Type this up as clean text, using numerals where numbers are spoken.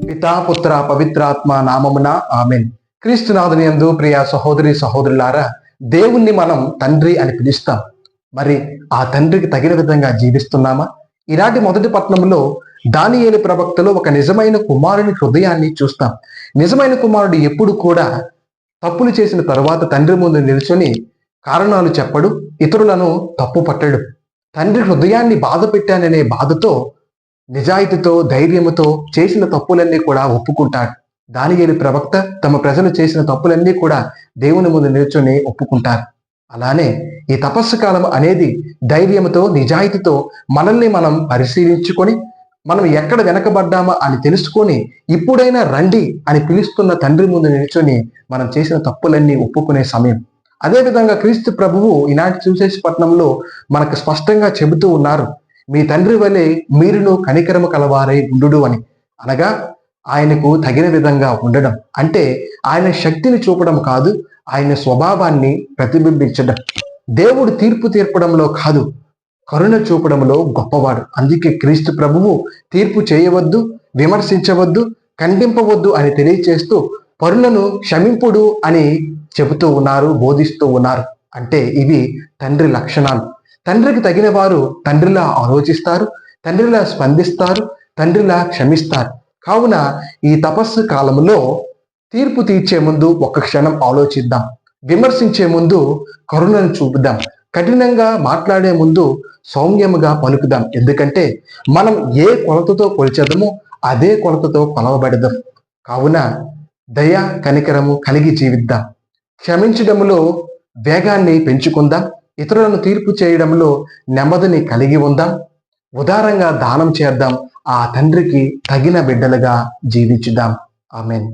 పితా పుత్ర పవిత్రాత్మ నామమున ఆమెన్. క్రీస్తునాథుని యందు ప్రియ సహోదరి సహోదరులారా, దేవుణ్ణి మనం తండ్రి అని పిలుస్తాం. మరి ఆ తండ్రికి తగిన విధంగా జీవిస్తున్నామా? ఈనాటి మొదటి పట్టణంలో దానియేలు ప్రవక్తలో ఒక నిజమైన కుమారుని హృదయాన్ని చూస్తాం. నిజమైన కుమారుడు ఎప్పుడు కూడా తప్పులు చేసిన తరువాత తండ్రి ముందు నిల్చొని కారణాలు చెప్పడు, ఇతరులను తప్పు పట్టడు. తండ్రి హృదయాన్ని బాధ పెట్టాననే బాధతో, నిజాయితీతో, ధైర్యముతో చేసిన తప్పులన్నీ కూడా ఒప్పుకుంటాడు. దానియేలు ప్రవక్త తమ ప్రజలు చేసిన తప్పులన్నీ కూడా దేవుని ముందు నిల్చొని ఒప్పుకుంటారు. అలానే ఈ తపస్సు కాలం అనేది ధైర్యంతో, నిజాయితీతో మనల్ని మనం పరిశీలించుకొని, మనం ఎక్కడ వెనకబడ్డామా అని తెలుసుకొని, ఇప్పుడైనా రండి అని పిలుస్తున్న తండ్రి ముందు నిల్చొని మనం చేసిన తప్పులన్నీ ఒప్పుకునే సమయం. అదేవిధంగా క్రీస్తు ప్రభువు ఈనాటి సువిశేష పట్టణంలో మనకు స్పష్టంగా చెబుతూ ఉన్నారు, మీ తండ్రి వలె మీరును కనికరము కలవారై ఉండు అని. అనగా ఆయనకు తగిన విధంగా ఉండడం అంటే ఆయన శక్తిని చూపడం కాదు, ఆయన స్వభావాన్ని ప్రతిబింబించడం. దేవుడు తీర్పు తీర్పడంలో కాదు, కరుణ చూపడంలో గొప్పవాడు. అందుకే క్రీస్తు ప్రభువు తీర్పు చేయవద్దు, విమర్శించవద్దు, ఖండింపవద్దు అని తెలియచేస్తూ పరులను క్షమింపుడు అని చెబుతూ ఉన్నారు, బోధిస్తూ ఉన్నారు. అంటే ఇవి తండ్రి లక్షణాలు. తండ్రికి తగిన వారు తండ్రిలా ఆలోచిస్తారు, తండ్రిలా స్పందిస్తారు, తండ్రిలా క్షమిస్తారు. కావున ఈ తపస్సు కాలంలో తీర్పు తీర్చే ముందు ఒక్క క్షణం ఆలోచిద్దాం. విమర్శించే ముందు కరుణను చూపుదాం. కఠినంగా మాట్లాడే ముందు సౌమ్యముగా పలుకుదాం. ఎందుకంటే మనం ఏ కొలతతో కొలిచేదమో అదే కొలతతో కొలవబడదాం. కావున దయ కనికరము కలిగి జీవిద్దాం. క్షమించడంలో వేగాన్ని పెంచుకుందాం. ఇతరులను తీర్పు చేయడంలో నెమ్మదిని కలిగి ఉందాం. ఉదారంగా దానం చేద్దాం. ఆ తండ్రికి తగిన బిడ్డలుగా జీవించుదాం. ఆమేన్.